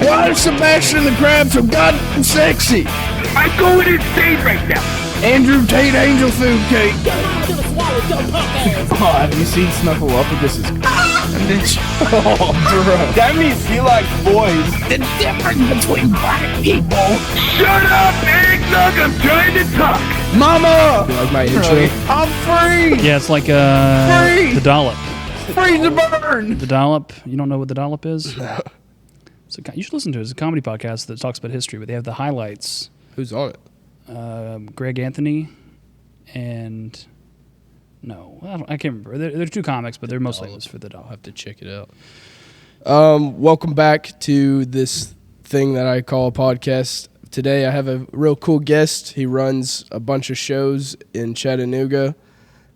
Why is Sebastian the Crab so goddamn sexy? I'm going insane right now. Andrew Tate Angel Food Cake. Oh, have you seen Snuffleupagus? Oh, bro. That means he likes boys. The difference between black people. Shut up, eggnog. I'm trying to talk. Mama! You like my intro? I'm free! Yeah, it's like Free! the dollop. Free to burn! The dollop. You don't know what the dollop is? No. You should listen to it. It's a comedy podcast that talks about history, but they have the highlights. Who's on it? Greg Anthony and I can't remember. They're two comics, but they're most famous for the dollop. I'll have to check it out. Welcome back to this thing that I call a podcast. Today I have a real cool guest. He runs a bunch of shows in Chattanooga.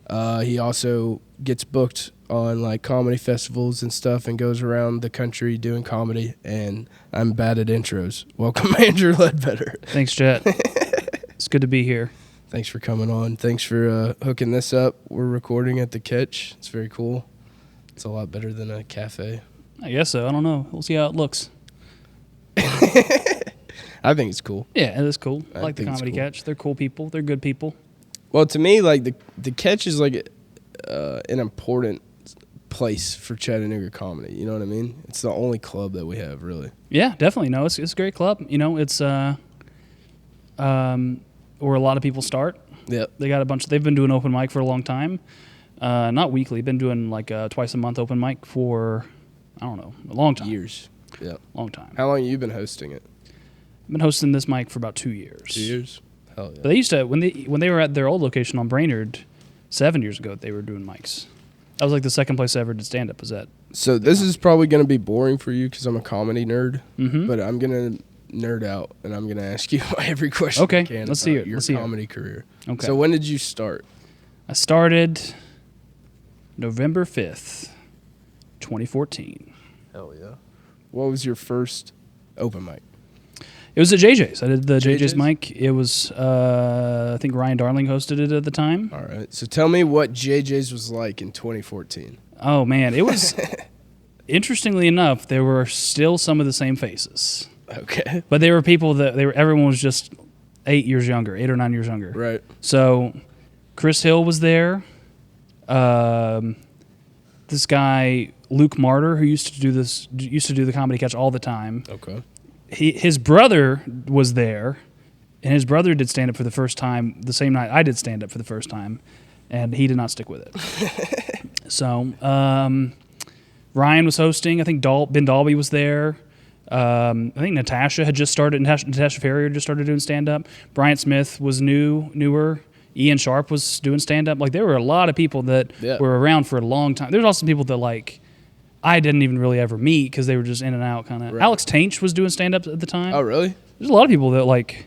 He also gets booked on like comedy festivals and stuff and goes around the country doing comedy, and I'm bad at intros. Welcome, Andrew Ledbetter. Thanks, Chet. It's good to be here. Thanks for coming on. Thanks for hooking this up. We're recording at the Catch. It's very cool. It's a lot better than a cafe. I guess so. I don't know. We'll see how it looks. I think it's cool. Yeah, it is cool. I like the think it's Comedy cool. Catch. They're cool people. They're good people. Well, to me, like the Catch is like an important place for Chattanooga comedy. You know what I mean? It's the only club that we have, really. Yeah, definitely. No, it's a great club. You know, it's where a lot of people start. Yep. They got they've been doing open mic for a long time. Not weekly, been doing like twice a month open mic for, I don't know, a long time. Years. Yep. Long time. How long have you been hosting it? I've been hosting this mic for about 2 years. 2 years? Hell yeah. But they used to, when they were at their old location on Brainerd 7 years ago, they were doing mics. That was like the second place I ever did stand-up was at. So this is probably going to be boring for you because I'm a comedy nerd, Mm-hmm. but I'm going to nerd out, and I'm going to ask you every question Okay, I can let's about see it. your Let's see it. comedy career. Okay. So when did you start? I started November 5th, 2014. Hell yeah. What was your first open mic? It was at JJ's. I did the JJ's JJ's? mic. It was, I think Ryan Darling hosted it at the time. All right. So tell me what JJ's was like in 2014. Oh, man. It was, interestingly enough, there were still some of the same faces. Okay. But there were people everyone was just 8 or 9 years younger. Right. So Chris Hill was there. This guy, Luke Martyr, who used to do the Comedy Catch all the time. Okay. His brother was there, and his brother did stand up for the first time the same night I did stand up for the first time, and he did not stick with it. So Ryan was hosting. I think Ben Dalby was there. I think Natasha had just started. Natasha Ferrier just started doing stand up. Bryant Smith was newer. Ian Sharp was doing stand up. Like there were a lot of people that were around for a long time. There's also people that like I didn't even really ever meet because they were just in and out kind of. Right. Alex Tainch was doing stand-up at the time. Oh, really? There's a lot of people that like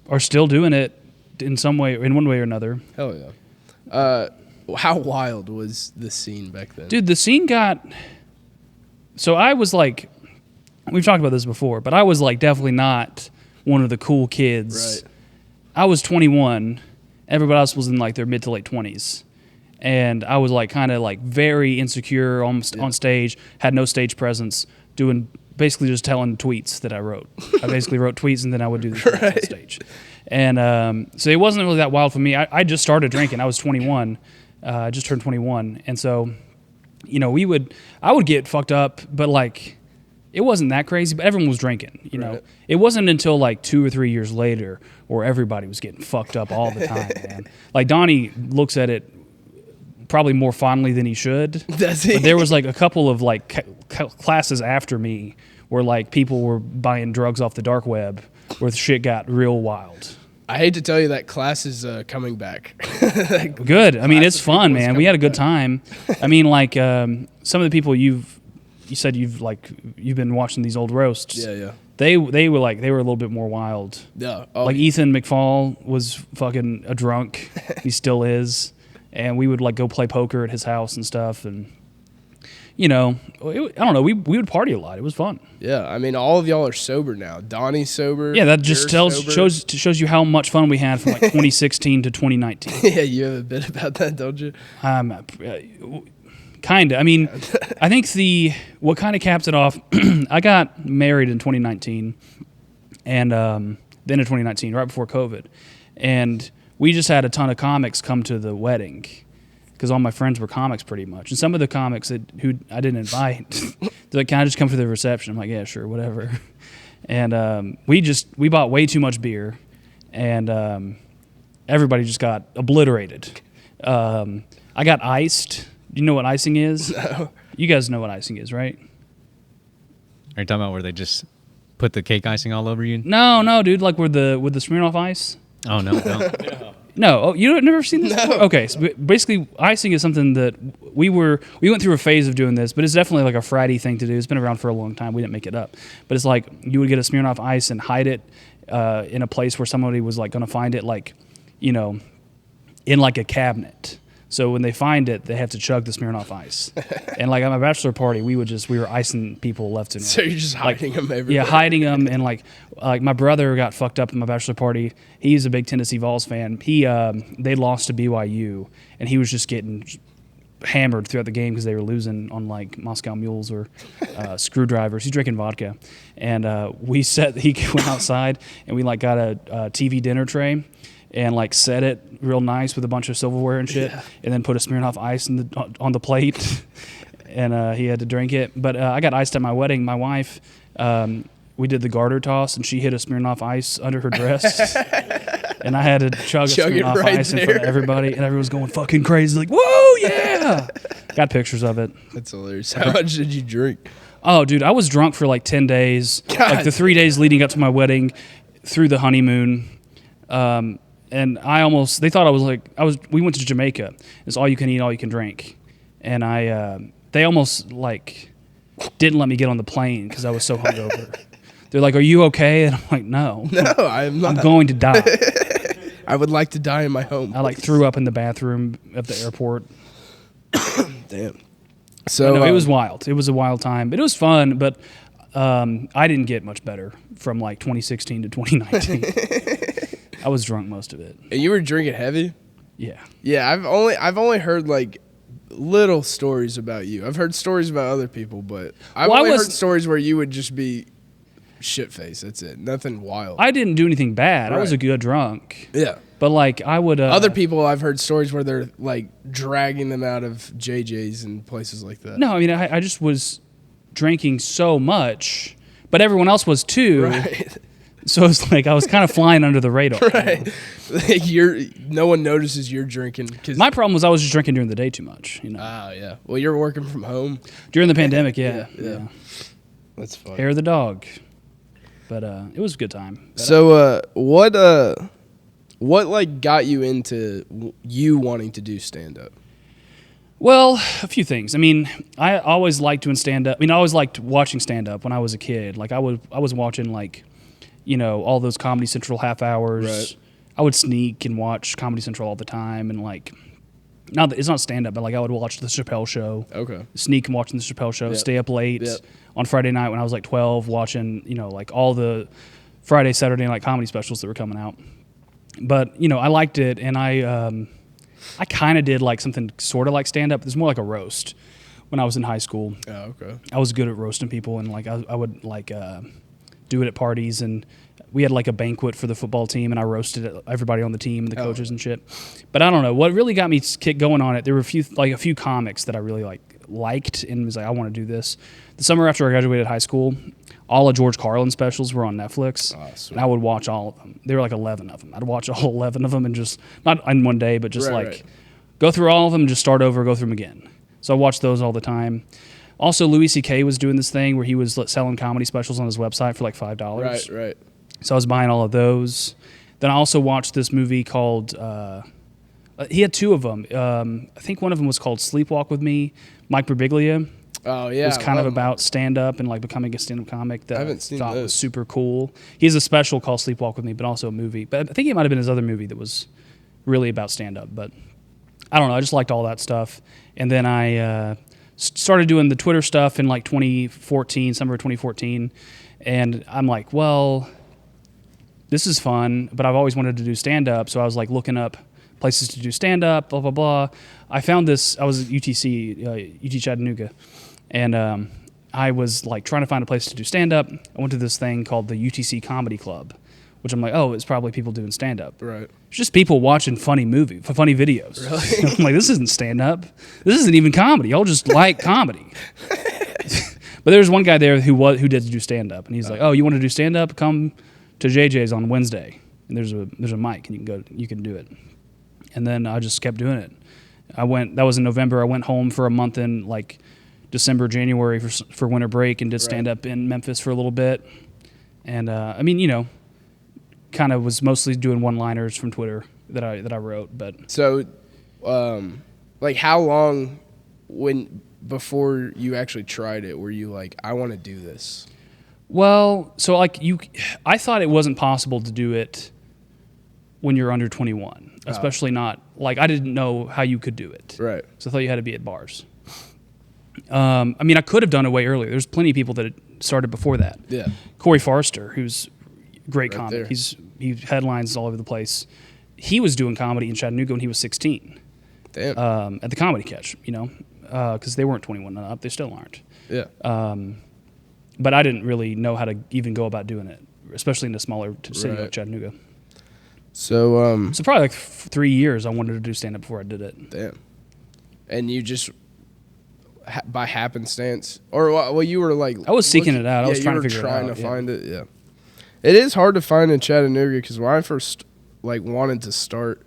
are still doing it in some way, in one way or another. Hell yeah. How wild was the scene back then? Dude, the scene got... So I was like... We've talked about this before, but I was like definitely not one of the cool kids. Right. I was 21. Everybody else was in like their mid to late 20s. And I was like kind of like very insecure on stage, had no stage presence, basically just telling tweets that I wrote. I basically wrote tweets and then I would do the tweets on stage. And so it wasn't really that wild for me. I just started drinking. I was 21. I just turned 21. And so, you know, I would get fucked up, but like it wasn't that crazy, but everyone was drinking, you know. It wasn't until like 2 or 3 years later where everybody was getting fucked up all the time, man. Like Donnie looks at it probably more fondly than he should. Does he? But there was like a couple of like classes after me where like people were buying drugs off the dark web where the shit got real wild. I hate to tell you that class is coming back. Good. I mean, it's fun, man. We had a good time. I mean, like some of the people you said you've been watching these old roasts. Yeah. They were a little bit more wild. Yeah. Like Ethan McFall was fucking a drunk. He still is. And we would like go play poker at his house and stuff, and you know, I don't know. We would party a lot. It was fun. Yeah, I mean, all of y'all are sober now. Donnie's sober. Yeah, that just sober. shows you how much fun we had from like 2016 to 2019. Yeah, you have a bit about that, don't you? Kind of. I mean, I think what kind of capped it off, I got married in 2019, and the end of 2019, right before COVID. And we just had a ton of comics come to the wedding because all my friends were comics pretty much. And some of the comics who I didn't invite, they're like, can I just come for the reception? I'm like, yeah, sure, whatever. And we bought way too much beer, and everybody just got obliterated. I got iced. Do you know what icing is? No. You guys know what icing is, right? Are you talking about where they just put the cake icing all over you? No, dude. Like with the Smirnoff Ice. Oh no. No, oh, you've never seen this before? Okay, so basically, icing is something that we went through a phase of doing this, but it's definitely like a Friday thing to do. It's been around for a long time. We didn't make it up, but it's like you would get a Smirnoff Ice and hide it in a place where somebody was like going to find it, like, you know, in like a cabinet. So when they find it, they have to chug the Smirnoff Ice. And like at my bachelor party, we were icing people left and right. So you're just hiding them everywhere. Yeah, hiding them. And like my brother got fucked up at my bachelor party. He's a big Tennessee Vols fan. They lost to BYU, and he was just getting hammered throughout the game because they were losing on like Moscow Mules or screwdrivers. He's drinking vodka. And he went outside, and we like got a TV dinner tray and like set it real nice with a bunch of silverware and shit, and then put a Smirnoff Ice on the plate, and he had to drink it. But I got iced at my wedding. My wife, we did the garter toss, and she hit a Smirnoff Ice under her dress, and I had to chug a Smirnoff right Ice in front of everybody, and everyone was going fucking crazy, like, whoa, yeah! Got pictures of it. That's hilarious. How much did you drink? Oh, dude, I was drunk for like 10 days, like the 3 days leading up to my wedding, through the honeymoon. And they thought we went to Jamaica. It's all you can eat, all you can drink. And they almost like didn't let me get on the plane because I was so hungover. They're like, are you okay? And I'm like, no. No, I'm not. I'm going to die. I would like to die in my home. I like threw up in the bathroom at the airport. Damn. So No, it was wild. It was a wild time. It was fun, but I didn't get much better from like 2016 to 2019. I was drunk most of it. And you were drinking heavy? Yeah. Yeah, I've only heard like little stories about you. I've heard stories about other people, but I've only heard stories where you would just be shit faced. That's it. Nothing wild. I didn't do anything bad. I was Right. a good drunk. Yeah. But like I would Other people, I've heard stories where they're like dragging them out of JJ's and places like that. No, I mean I just was drinking so much, but everyone else was too. Right. So it's like I was kind of flying under the radar. Right. No one notices you're drinking. My problem was I was just drinking during the day too much. You know, Oh, yeah. Well, you're working from home. during the pandemic. Yeah. Yeah. That's fun. Hair of the dog. But it was a good time. But, So, what like got you into you wanting to do stand up? well, a few things. I mean, I always liked doing stand up. I mean, I always liked watching stand up when I was a kid. Like I was watching like, you know, all those Comedy Central half hours. Right. I would sneak and watch Comedy Central all the time, and like, it's not stand up, but like I would watch the Chappelle Show. Okay. Sneak and watching the Chappelle Show. Yep. Stay up late Yep. on Friday night when I was like 12, watching, you know, like all the Friday, Saturday night comedy specials that were coming out. But you know, I liked it, and I kind of did like something sort of like stand up. It's more like a roast. When I was in high school, Oh, okay. I was good at roasting people, and like I would like do it at parties, and we had like a banquet for the football team, and I roasted everybody on the team, and the coaches and shit. But I don't know what really got me going on it. There were a few comics that I really liked, and was like, I want to do this. The summer after I graduated high school, all of George Carlin specials were on Netflix, sweet. and I would watch all of them. There were like 11 of them. I'd watch all 11 of them, and just not in one day, but just Right. go through all of them, and just start over, go through them again. So I watched those all the time. Also, Louis C.K. was doing this thing where he was selling comedy specials on his website for like $5. Right. So I was buying all of those. Then I also watched this movie called, he had two of them. I think one of them was called Sleepwalk with Me. Mike Birbiglia. Oh, yeah. It was kind of about stand-up and like becoming a stand-up comic that I I haven't seen thought those. was super cool. He has a special called Sleepwalk with Me, but also a movie. But I think it might have been his other movie that was really about stand-up. But I don't know. I just liked all that stuff. And then I started doing the Twitter stuff in like 2014, summer of 2014. And I'm like, well, this is fun, but I've always wanted to do stand-up. So I was like looking up places to do stand up, blah blah blah. I found this. I was at UTC, UT Chattanooga, and I was like trying to find a place to do stand up. I went to this thing called the UTC Comedy Club, which I'm like, oh, it's probably people doing stand up. Right. It's just people watching funny videos. Really? I'm like, this isn't stand up. This isn't even comedy. Y'all just like comedy. But there's one guy there who did do stand up, and he's like, oh, you want to do stand up? Come to JJ's on Wednesday, and there's a mic, and you can do it. And then I just kept doing it. That was in November. I went home for a month in like December, January for winter break, and did stand up in Memphis for a little bit. And I mean, kind of was mostly doing one-liners from Twitter that I wrote. But so, like, how long before you actually tried it were you like, I want to do this? Well, so like I thought it wasn't possible to do it when you're under 21, especially not like I didn't know how you could do it. Right. So I thought you had to be at bars. I mean, I could have done it way earlier. There's plenty of people that had started before that. Yeah. Corey Forrester, who's a great Right comic. there. He headlines all over the place. He was doing comedy in Chattanooga when he was 16. Damn. At the Comedy Catch, because they weren't 21 and up. They still aren't. Yeah. But I didn't really know how to even go about doing it, especially in a smaller city Right. like Chattanooga. So, So probably like 3 years I wanted to do stand-up before I did it. damn. And you just by happenstance, or well, you were like, I was seeking it out. I was trying to figure it trying out, to yeah. find it. Yeah. It is hard to find in Chattanooga because when I first like wanted to start,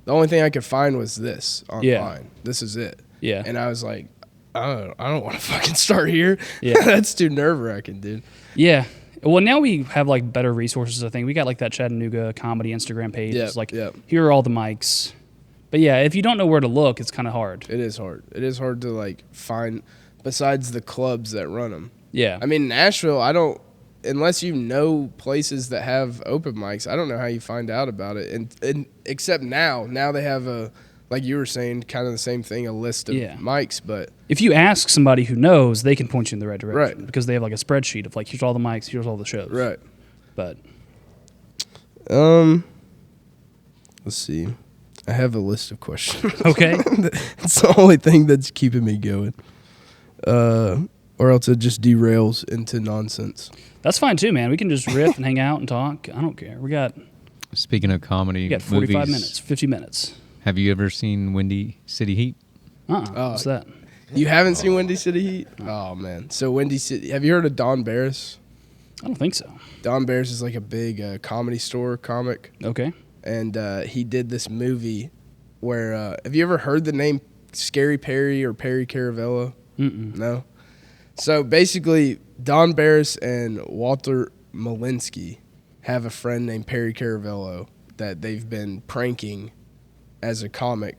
the only thing I could find was this online. Yeah. This is it. Yeah. And I was like, I don't want to fucking start here. Yeah. That's too nerve-wracking, dude. Yeah. Well, now we have like better resources. I think we got like that Chattanooga comedy Instagram page. Yep, It's like, yep. here are all the mics. But yeah, if you don't know where to look, it's kind of hard. It is hard. It is hard to like find besides the clubs that run them. Yeah. I mean, Nashville, unless you know places that have open mics, I don't know how you find out about it. And except now they have like you were saying, kind of the same thing, a list of Yeah. mics, but If you ask somebody who knows, they can point you in the right direction. Right. Because they have like a spreadsheet of like, here's all the mics, here's all the shows. right. But Let's see. I have a list of questions. okay. It's the only thing that's keeping me going. Or else it just derails into nonsense. That's fine too, man. We can just riff and hang out and talk. I don't care. We got Speaking of comedy, 45 movies, minutes, 50 minutes. Have you ever seen Windy City Heat? What's that? You haven't seen Windy City Heat? Oh, man. So Windy City, have you heard of Don Barris? I don't think so. Don Barris is like a big comedy store comic. Okay. And he did this movie where, have you ever heard the name Scary Perry or Perry Caravello? Mm-mm. No? So basically, Don Barris and Walter Malinsky have a friend named Perry Caravello that they've been pranking as a comic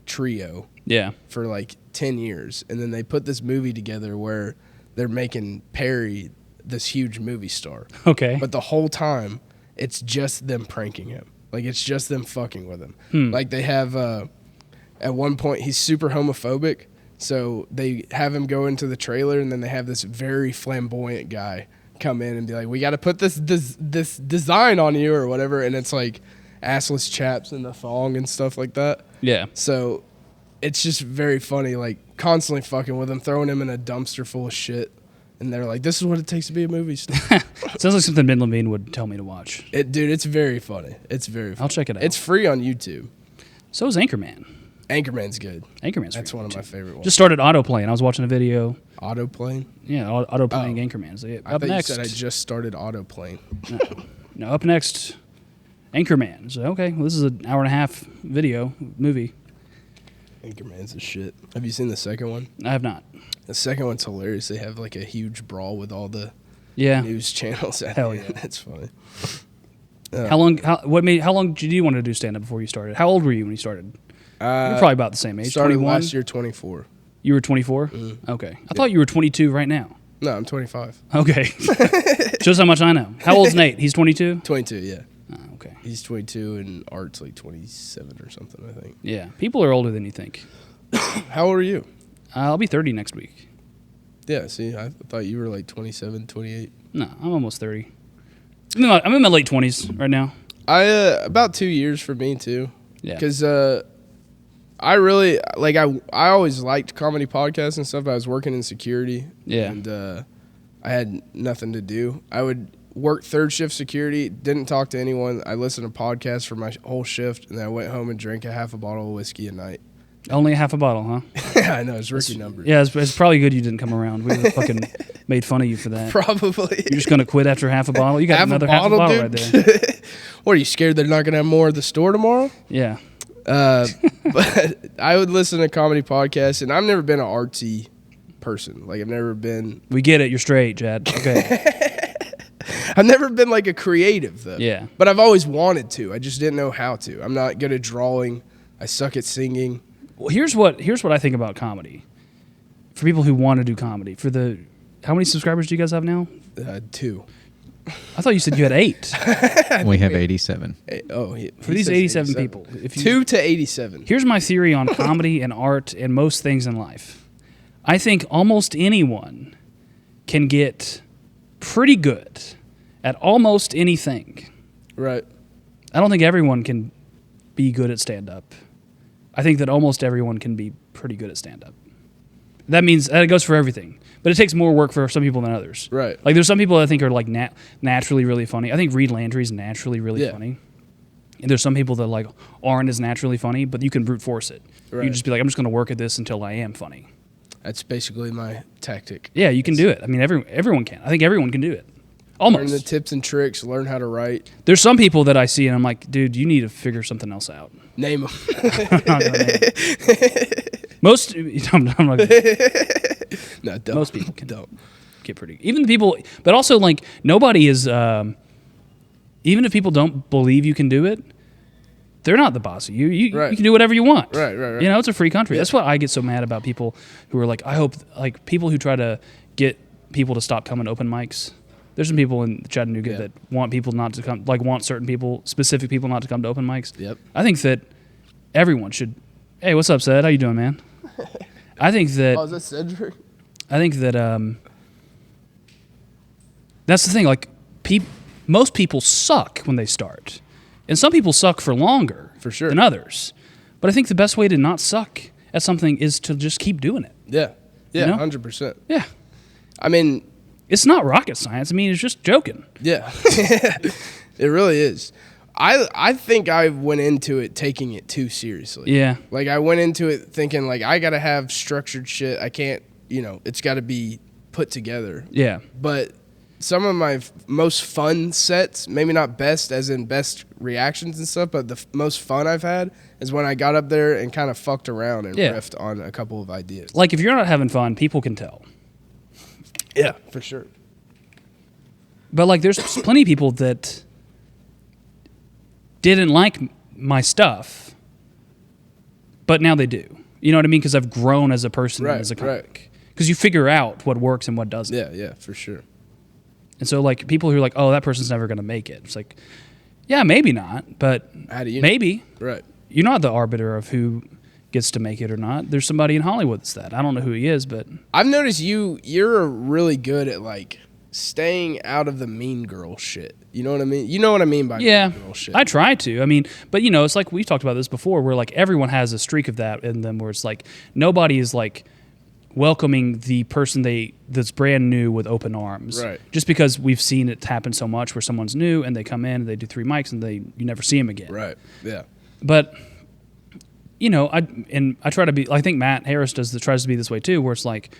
trio Yeah. for like 10 years. And then they put this movie together where they're making Perry this huge movie star. Okay. But the whole time, it's just them pranking him. Like, it's just them fucking with him. Like, they have, at one point, he's super homophobic. So they have him go into the trailer, and then they have this very flamboyant guy come in and be like, we got to put this design on you or whatever. And it's like assless chaps in the thong and stuff like that. Yeah. So it's just very funny, like constantly fucking with him, throwing him in a dumpster full of shit. And they're like, this is what it takes to be a movie star. Sounds like something Ben Levine would tell me to watch. Dude, it's very funny. It's very funny. I'll check it out. It's free on YouTube. So is Anchorman. Anchorman's good. Anchorman's That's free one of too. my favorite ones. Just started autoplaying. I was watching a video. Autoplane? Yeah, autoplaying Anchorman. So yeah, I up thought next. you said I just started autoplane. No, up next, Anchorman. So okay, well, this is an hour and a half movie. Anchorman's a shit. Have you seen the second one? I have not. The second one's hilarious. They have like a huge brawl with all the Yeah. news channels. Hell yeah. It's funny. How long did you want to do stand up before you started? How old were you when you started? You're probably about the same age. Started 21? last year, 24. You were 24? Okay. I thought you were 22 right now. No, I'm 25. Okay. Shows how much I know. How old's Nate? He's 22? 22, yeah. Oh, okay. He's 22 and Art's like 27 or something, I think. Yeah. People are older than you think. How old are you? I'll be 30 next week. Yeah, see, I thought you were like 27, 28. No, I'm almost 30. I'm in my late 20s right now. About 2 years for me, too. Yeah. Because I really I always liked comedy podcasts and stuff. I was working in security. Yeah. And I had nothing to do. I would work third shift security, didn't talk to anyone. I listened to podcasts for my whole shift, and then I went home and drank a half a bottle of whiskey a night. Only half a bottle, huh? I know, it's rookie number. Yeah, it's probably good you didn't come around. We would have fucking made fun of you for that. Probably. You're just going to quit after half a bottle? You got another half a bottle dude? right there. What, are you scared they're not going to have more at the store tomorrow? Yeah. But I would listen to comedy podcasts, and I've never been an artsy person. Like, I've never been... We get it. You're straight, Chad. Okay. I've never been, like, a creative, though. Yeah. But I've always wanted to. I just didn't know how to. I'm not good at drawing. I suck at singing. Well, here's what I think about comedy. For people who want to do comedy, how many subscribers do you guys have now? 2. I thought you said you had 8. We have 87. For these 87 people. If you, 2 to 87. Here's my theory on comedy and art and most things in life. I think almost anyone can get pretty good at almost anything. Right. I don't think everyone can be good at stand-up. I think that almost everyone can be pretty good at stand-up. That means that it goes for everything. But it takes more work for some people than others. Right. Like, there's some people I think are, like, naturally really funny. I think Reed Landry's naturally really funny. And there's some people that, like, aren't as naturally funny, but you can brute force it. Right. You just be like, I'm just going to work at this until I am funny. That's basically my tactic. Yeah, you can do it. I mean, everyone can. I think everyone can do it. Learn the Almost. tips and tricks, learn how to write. There's some people that I see and I'm like, dude, you need to figure something else out. Name them. I'm not gonna name it. Most, I'm not gonna, No, don't. most people can Don't. get pretty. Even the people, but also like nobody is. Even if people don't believe you can do it, they're not the boss of you. You Right. can do whatever you want. Right. You know, it's a free country. That's what I get so mad about people who are like, I hope, like people who try to get people to stop coming to open mics. There's some people in Chattanooga that want people not to come, like want certain people, specific people not to come to open mics. Yep. I think that everyone should. Hey, what's up, Sed? How you doing, man? I think that. Oh, is that Cedric? I think that that's the thing. Like, most people suck when they start, and some people suck for longer, For sure. than others. But I think the best way to not suck at something is to just keep doing it. Yeah. Yeah, You know? 100%. Yeah, I mean, it's not rocket science. I mean, it's just joking. yeah. It really is. I think I went into it taking it too seriously. Yeah, Like, I went into it thinking, like, I got to have structured shit. I can't, it's got to be put together. yeah, But some of my most fun sets, maybe not best as in best reactions and stuff, but the most fun I've had is when I got up there and kind of fucked around and riffed on a couple of ideas. like if you're not having fun, people can tell. Yeah, for sure. But like, there's plenty of people that didn't like my stuff, but now they do. You know what I mean? Because I've grown as a person and as a comic. Because you figure out what works and what doesn't. Yeah, for sure. And so, like, people who are like, oh, that person's never going to make it. It's like, yeah, maybe not, but How do you know? maybe. Right. You're not the arbiter of who gets to make it or not. There's somebody in Hollywood that's that. I don't know who he is, but... I've noticed you're really good at, like, staying out of the mean girl shit. You know what I mean? You know what I mean by Yeah, mean girl shit. I try to. I mean, but, it's like we've talked about this before where, like, everyone has a streak of that in them where it's like nobody is, like, welcoming the person that's brand new with open arms. Right. Just because we've seen it happen so much where someone's new and they come in and they do 3 mics and you never see them again. Right, yeah. But I try to be. I think Matt Harris tries to be this way too, where it's like,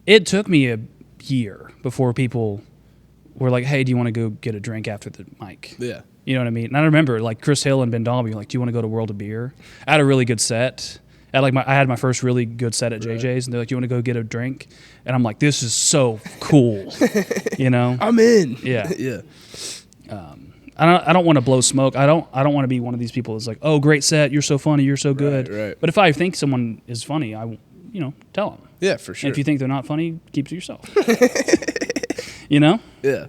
it took me a year before people were like, "Hey, do you want to go get a drink after the mic?" Yeah. You know what I mean? And I remember like Chris Hill and Ben Dalby, like, "Do you want to go to World of Beer?" I had a really good set. I had my first really good set at JJ's, and they're like, "Do you want to go get a drink?" And I'm like, "This is so cool," I'm in. Yeah. Yeah. I don't want to blow smoke. I don't want to be one of these people that's like, "Oh, great set, you're so funny, you're so good." Right. But if I think someone is funny, I tell them. Yeah, for sure. And if you think they're not funny, keep it to yourself. Yeah, Yeah.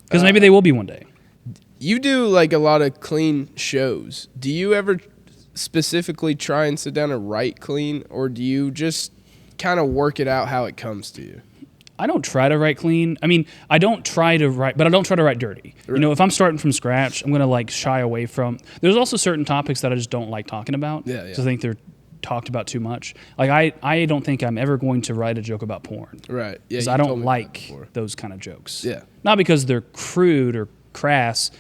because maybe they will be one day. You do like a lot of clean shows. Do you ever specifically try and sit down and write clean, or do you just kind of work it out how it comes to you? I don't try to write clean. I mean, I don't try to write, but I don't try to write dirty. Right. You know, if I'm starting from scratch, I'm gonna like shy away from. There's also certain topics that I just don't like talking about. Yeah, yeah. So I think they're talked about too much. Like I don't think I'm ever going to write a joke about porn. Right. Yeah. Because you I told don't me like that before. those kind of jokes. Yeah. Not because they're crude or crass.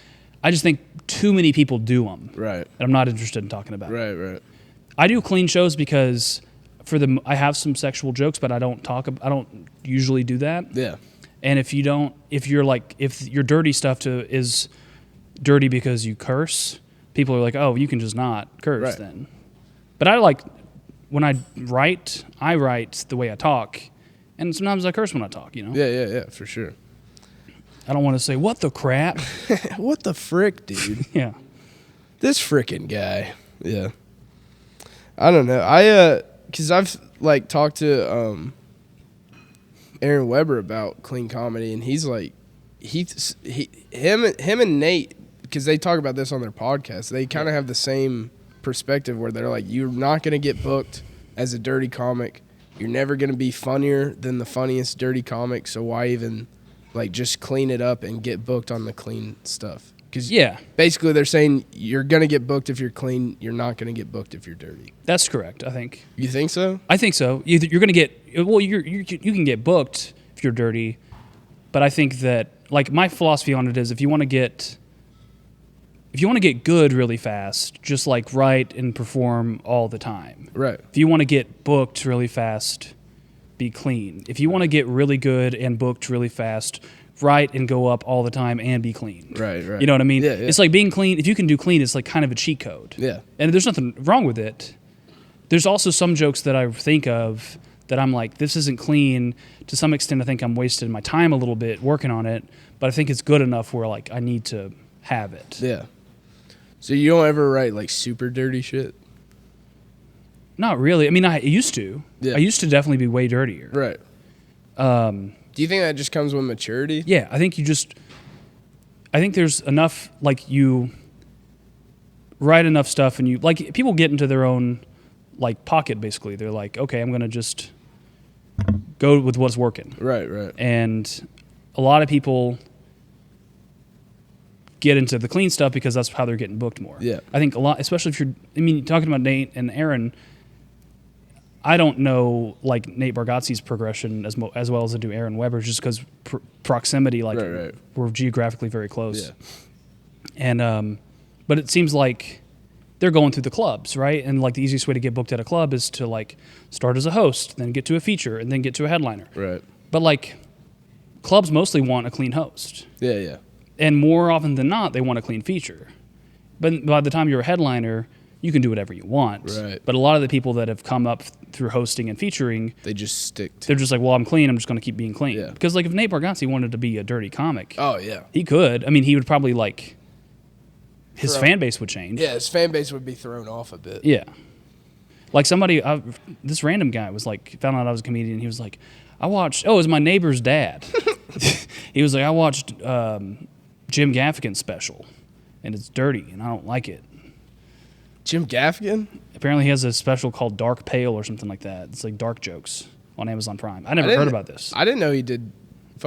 I just think too many people do them. Right. And I'm not interested in talking about it. Right. Right. I do clean shows because I have some sexual jokes, but I don't usually do that. Yeah. And if your dirty stuff is dirty because you curse, people are like, oh, you can just not curse Right. then. But when I write the way I talk, and sometimes I curse when I talk, you know? Yeah. Yeah. Yeah. For sure. I don't want to say, what the crap? What the frick, dude? Yeah. This frickin' guy. Yeah. I don't know. Because I've like talked to Aaron Weber about clean comedy, and he's like, him and Nate, because they talk about this on their podcast. They kind of have the same perspective where they're like, you're not gonna get booked as a dirty comic. You're never gonna be funnier than the funniest dirty comic. So why even like just clean it up and get booked on the clean stuff? Because Yeah, basically they're saying you're gonna get booked if you're clean. You're not gonna get booked if you're dirty. that's correct, I think. You think so? I think so. You're going to get you can get booked if you're dirty, but I think that like my philosophy on it is if you want to get good really fast, just like write and perform all the time. Right. If you want to get booked really fast, be clean. If you want to get really good and booked really fast, write and go up all the time and be clean. Right. Right. You know what I mean? Yeah, yeah. It's like being clean. If you can do clean, it's like kind of a cheat code. Yeah. And there's nothing wrong with it. There's also some jokes that I think of that I'm like, this isn't clean. To some extent, I think I'm wasting my time a little bit working on it, but I think it's good enough where like I need to have it. Yeah. So you don't ever write like super dirty shit? Not really. I mean, I used to. Yeah. I used to definitely be way dirtier. Right. Do you think that just comes with maturity? Yeah, I think there's enough, like you write enough stuff and you, like people get into their own like pocket basically. They're like, okay, I'm going to just go with what's working. Right. Right. And a lot of people get into the clean stuff because that's how they're getting booked more. Yeah. I think a lot, especially if you're talking about Nate and Aaron, I don't know like Nate Bargatze's progression as well as I do Aaron Weber's just because proximity, like Right. we're geographically very close. Yeah. And, but it seems like they're going through the clubs, right? And like the easiest way to get booked at a club is to like start as a host, then get to a feature, and then get to a headliner. Right. But like clubs mostly want a clean host. Yeah. Yeah. And more often than not, they want a clean feature. But by the time you're a headliner, you can do whatever you want. Right. But a lot of the people that have come up through hosting and featuring, They just stick to. they're just like, well, I'm clean. I'm just going to keep being clean. Yeah. Because like if Nate Bargatze wanted to be a dirty comic, Oh yeah. he could. I mean, he would probably like, his Throw- fan base would change. Yeah. His fan base would be thrown off a bit. Yeah. Like this random guy was like, found out I was a comedian. He was like, it was my neighbor's dad. He was like, I watched Jim Gaffigan's special, and it's dirty, and I don't like it. Jim Gaffigan? Apparently, he has a special called Dark Pale or something like that. It's like dark jokes on Amazon Prime. I never heard about this. I didn't know he did.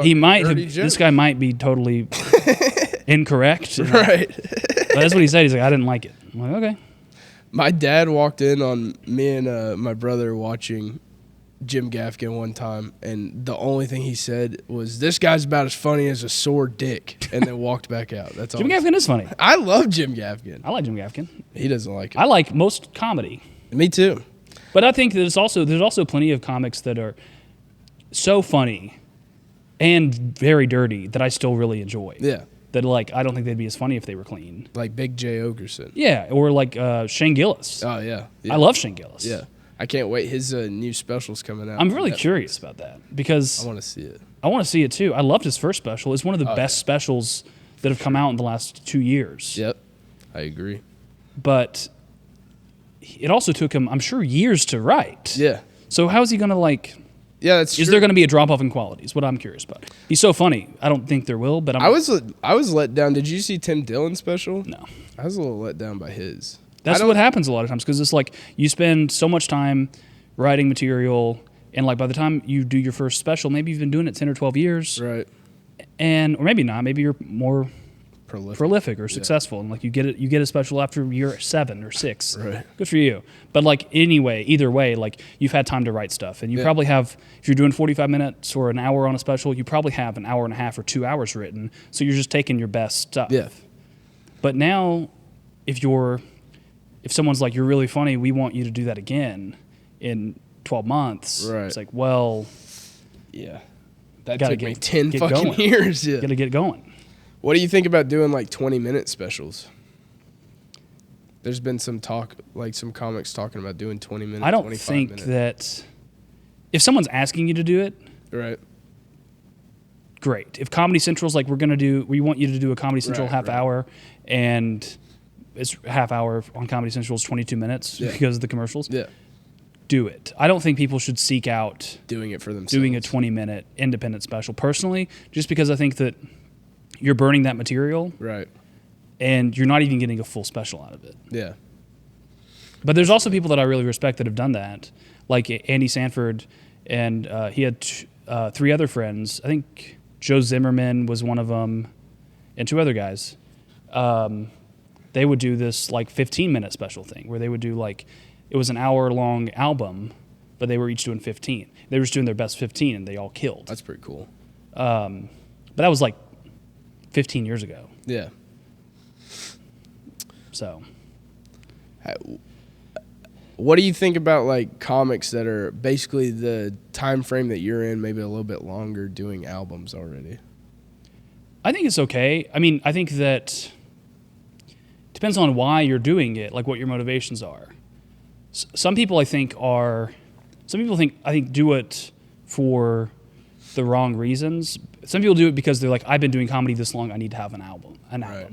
He might have, dirty this jokes. guy might be totally incorrect. Right. But that's what he said. He's like, I didn't like it. I'm like, okay. My dad walked in on me and my brother watching Jim Gaffigan one time, and the only thing he said was, "This guy's about as funny as a sore dick," and then walked back out. That's all. Jim Gaffigan is funny. I love Jim Gaffigan. I like Jim Gaffigan. He doesn't like it. I like most comedy. Me too. But I think there's also plenty of comics that are so funny and very dirty that I still really enjoy. Yeah. That like I don't think they'd be as funny if they were clean. Like Big J. Ogerson. Yeah, or like Shane Gillis. Oh yeah. I love Shane Gillis. Yeah. I can't wait. His new special's coming out. I'm really Netflix. curious about that because I want to see it. I want to see it too. I loved his first special. It's one of the best specials that have come out in the last 2 years. Yep. I agree. But it also took him, I'm sure, years to write. Yeah. So how is he going to like? Yeah, that's Is true. there going to be a drop off in quality? Is what I'm curious about. He's so funny. I don't think there will, but I was let down. Did you see Tim Dillon's special? No. I was a little let down by his. That's what happens a lot of times because it's like you spend so much time writing material And like by the time you do your first special, maybe you've been doing it 10 or 12 years, Right. or maybe not. Maybe you're more Prolific. or successful, and like you get a special after year 7 or 6. Right. Good for you. But like anyway, either way, like you've had time to write stuff, and you probably have, if you're doing 45 minutes or an hour on a special, you probably have an hour and a half or 2 hours written. So you're just taking your best stuff. Yeah. But now, if someone's like, you're really funny, we want you to do that again in 12 months. Right. It's like, well, Yeah. That Gotta took me get 10 fucking going. years. Yeah. got to get going. What do you think about doing like 20-minute specials? There's been some talk, like some comics talking about doing 20-minute, I don't 25 think minute. that if someone's asking you to do it, Right. great. If Comedy Central's like, we want you to do a Comedy Central half hour, and it's half hour on Comedy Central is 22 minutes because of the commercials. Yeah. Do it. I don't think people should seek out Doing it for themselves. doing a 20-minute independent special personally, just because I think that you're burning that material Right. and you're not even getting a full special out of it. Yeah. But there's also people that I really respect that have done that, like Andy Sanford, and he had 3 other friends. I think Joe Zimmerman was one of them, and 2 other guys. They would do this like 15-minute special thing where they would do like, it was an hour-long album, but they were each doing 15. They were just doing their best 15, and they all killed. That's pretty cool. But that was like 15 years ago. Yeah. So What do you think about like comics that are basically the time frame that you're in, maybe a little bit longer, doing albums already? I think it's okay. I mean, I think that depends on why you're doing it, like what your motivations are. Some people think do it for the wrong reasons. Some people do it because they're like, I've been doing comedy this long, I need to have an album,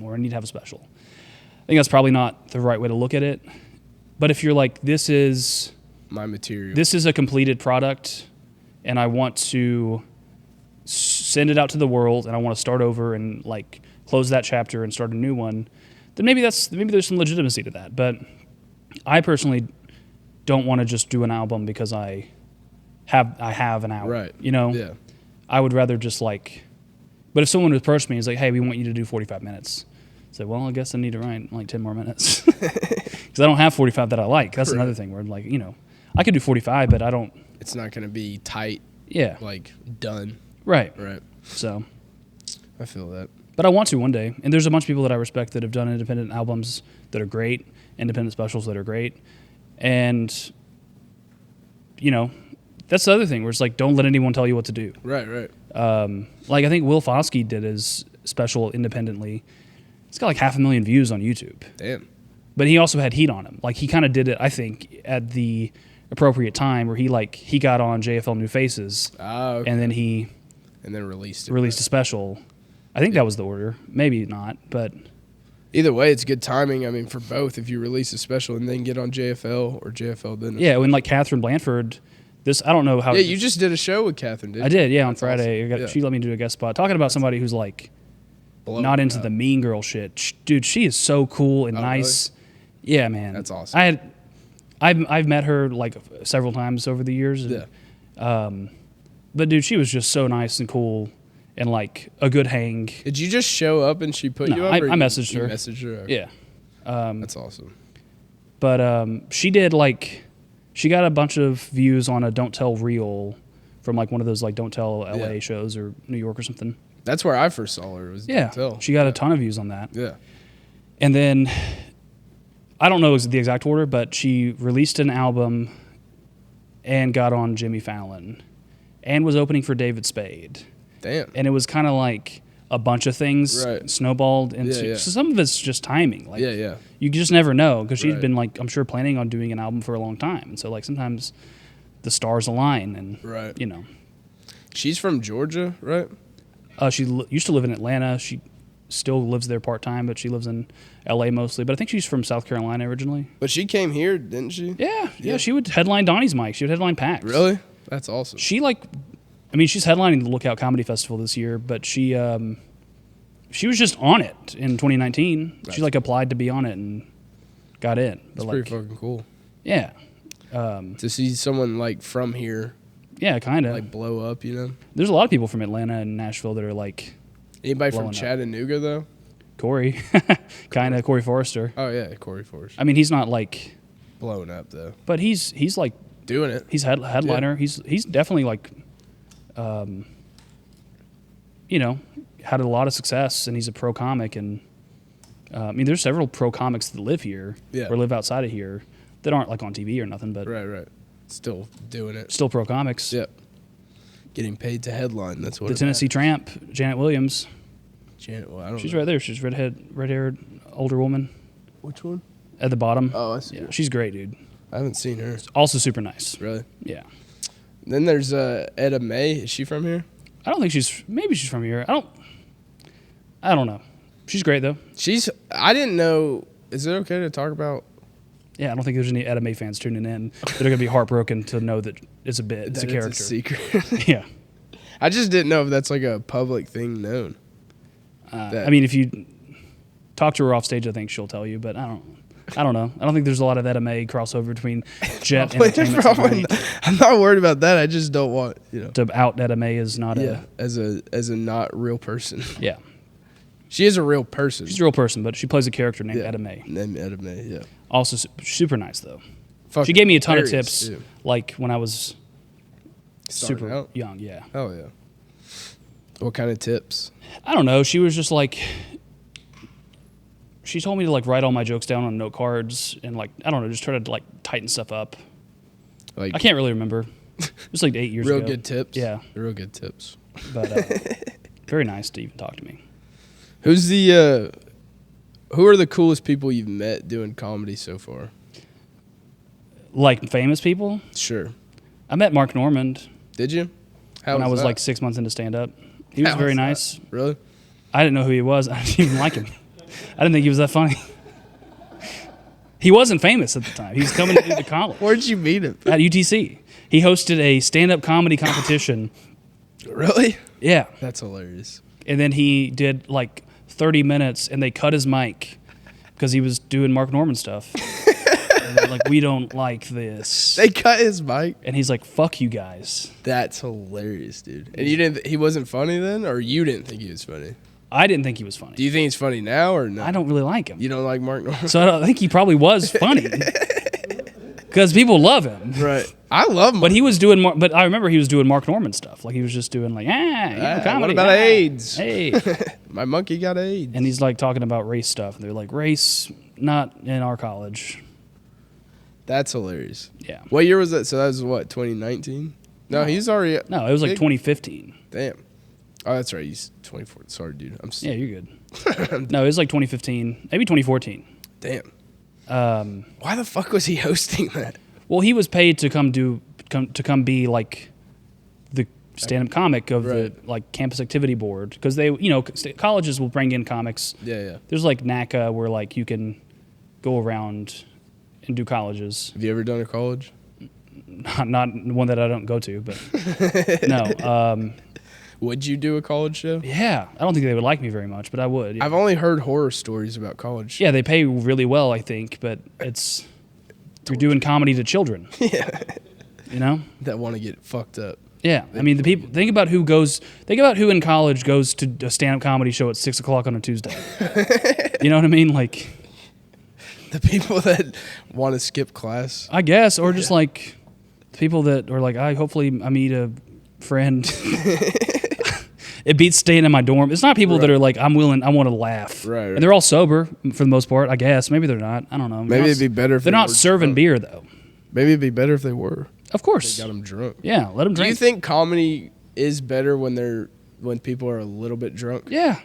or I need to have a special. I think that's probably not the right way to look at it. But if you're like, this is My material. this is a completed product, and I want to send it out to the world, and I want to start over and like close that chapter and start a new one, then maybe there's some legitimacy to that. But I personally don't want to just do an album because I have an hour. Right. You know? Yeah. I would rather just like, but if someone would approach me and is like, hey, we want you to do 45 minutes. I say, well, I guess I need to write like 10 more minutes. Because I don't have 45 that I like. That's another thing where like, I could do 45, but I don't. It's not going to be tight, Yeah. like done. Right. Right. So, I feel that. but I want to one day. And there's a bunch of people that I respect that have done independent albums that are great, independent specials that are great. And, that's the other thing where it's like, don't let anyone tell you what to do. Right, right. Like I think Will Foskey did his special independently. It's got like 500,000 views on YouTube. Damn. But he also had heat on him. Like he kind of did it, I think, at the appropriate time where he got on JFL New Faces, Okay. and then he And then released it. released a special. I think that was the order. Maybe not, but Either way, it's good timing. I mean, for both, if you release a special and then get on JFL or JFL then. yeah. When like Catherine Blanford, I don't know how. Yeah, you just did a show with Catherine, didn't I you? did, yeah, on That's Friday. awesome. Yeah. She let me do a guest spot talking about somebody who's like Blowing not into up. the mean girl shit. Dude, she is so cool and Oh, nice. Yeah, man. That's awesome. I've met her like several times over the years. Yeah. But dude, she was just so nice and cool and like a good hang. Did you just show up and she put No, you up? I or messaged you her. Messaged her? Okay. Yeah. That's awesome. But she did she got a bunch of views on a Don't Tell Reel from like one of those like Don't Tell LA Yeah. shows or New York or something. That's where I first saw her. Was Yeah. Don't Tell. She got a ton of views on that. Yeah. And then I don't know the exact order, but she released an album and got on Jimmy Fallon and was opening for David Spade. Damn. And it was kind of like a bunch of things Right. snowballed into. Yeah. So some of it's just timing. Like Yeah. you just never know because she's Right. been like I'm sure planning on doing an album for a long time, and so like sometimes the stars align, and Right. She's from Georgia, right? She used to live in Atlanta. She still lives there part time, but she lives in L.A. mostly. But I think she's from South Carolina originally. But she came here, didn't she? Yeah. She would headline Donnie's Mic. She would headline PAX. Really? That's awesome. She's headlining the Lookout Comedy Festival this year, but she was just on it in 2019. Right. She applied to be on it and got in. That's But pretty fucking cool. yeah. To see someone from here Yeah, kind of. like blow up? You know, There's a lot of people from Atlanta and Nashville that are like anybody from Blowing up. Chattanooga though? Corey, kind of Corey Forrester. Oh yeah, Corey Forrest. I mean, he's not like, Blowing up though, but he's like doing it. he's headliner. He's definitely like, you know, had a lot of success, and he's a pro comic. And I mean, there's several pro comics that live here or live outside of here that aren't like on TV or nothing, but Right. Still doing it. still pro comics. Yep. Getting paid to headline. That's what The Tennessee Tramp, Janet Williams. Well, I don't She's know. right there. She's red-haired older woman Which one? at the bottom. Oh, I see. Yeah, she's great, dude. I haven't seen her. Also super nice. Really? Yeah. Then there's Etta May. Is she from here? I don't think maybe she's from here. I don't know. She's great though. I didn't know. Is it okay to talk about Yeah, I don't think there's any Etta May fans tuning in that are gonna be heartbroken to know that it's a bit. It's that a character. It's a secret? Yeah. I just didn't know if that's like a public thing known. I mean, if you talk to her off stage, I think she'll tell you. But I don't know. I don't think there's a lot of Etta May crossover between Jet Entertainment Probably I'm not worried about that. I just don't want to out Etta May is not as a not real person. Yeah. She is a real person. She's a real person, but she plays a character named Etta May. Named Etta May. Yeah. Also super nice though. Fucking She gave me a ton of hilarious, tips, too. like when I was Starting super out? young. Yeah. Hell yeah. What kind of tips? I don't know. She was just like, she told me to like write all my jokes down on note cards and like, I don't know, just try to like tighten stuff up. Like I can't really remember. It was like 8 years real ago. good tips. Yeah. Real good tips. But very nice to even talk to me. Who's the who are the coolest people you've met doing comedy so far? Like famous people? Sure. I met Mark Normand Did you? How when I was that? like 6 months into stand up. He was How very was that? nice. Really? I didn't know who he was. I didn't even like him. I didn't think he was that funny. He wasn't famous at the time. He was coming into college Where'd you meet him? at UTC. He hosted a stand-up comedy competition. Really? Yeah. That's hilarious. And then he did like 30 minutes and they cut his mic because he was doing Mark Norman stuff. And they're like, we don't like this. They cut his mic. And he's like, fuck you guys. That's hilarious, dude. And he wasn't funny then, or you didn't think he was funny? I didn't think he was funny. Do you think he's funny now or no? I don't really like him. You don't like Mark Norman? So I don't think he probably was funny. Because people love him. Right. I love Mark. But he was doing more. But I remember he was doing Mark Norman stuff. Like he was just doing like, comedy. what about AIDS? Hey. My monkey got AIDS. And he's like talking about race stuff. And they're like, race, not in our college. That's hilarious. Yeah. What year was that? So that was what, 2019? No, he's already. No, it was like big. 2015. Damn. Oh, that's right. He's 24. Sorry, dude. Yeah, you're good. No, it was like 2015, maybe 2014. Damn. Why the fuck was he hosting that? Well, he was paid to come be like the stand-up comic of the like campus activity board because they, colleges will bring in comics. Yeah. There's like NACA where like you can go around and do colleges. Have you ever done a college? Not one that I don't go to, but no. Would you do a college show? Yeah, I don't think they would like me very much, but I would. Yeah. I've only heard horror stories about college. Yeah, they pay really well, I think, but you're doing comedy to children. Yeah. You know? That want to get fucked up. Yeah, I mean, the people. Think about who in college goes to a stand-up comedy show at 6:00 on a Tuesday. You know what I mean? Like the people that want to skip class. I guess, or just like people that are like, hopefully I meet a friend. It beats staying in my dorm. It's not people that are like, I want to laugh. Right. And they're all sober for the most part, I guess. Maybe they're not. I don't know. Maybe it'd be better if they're they not were serving drunk. beer though. Maybe it'd be better if they were. Of course. They got them drunk. Yeah, let them drink. Do you think comedy is better when people are a little bit drunk? Yeah.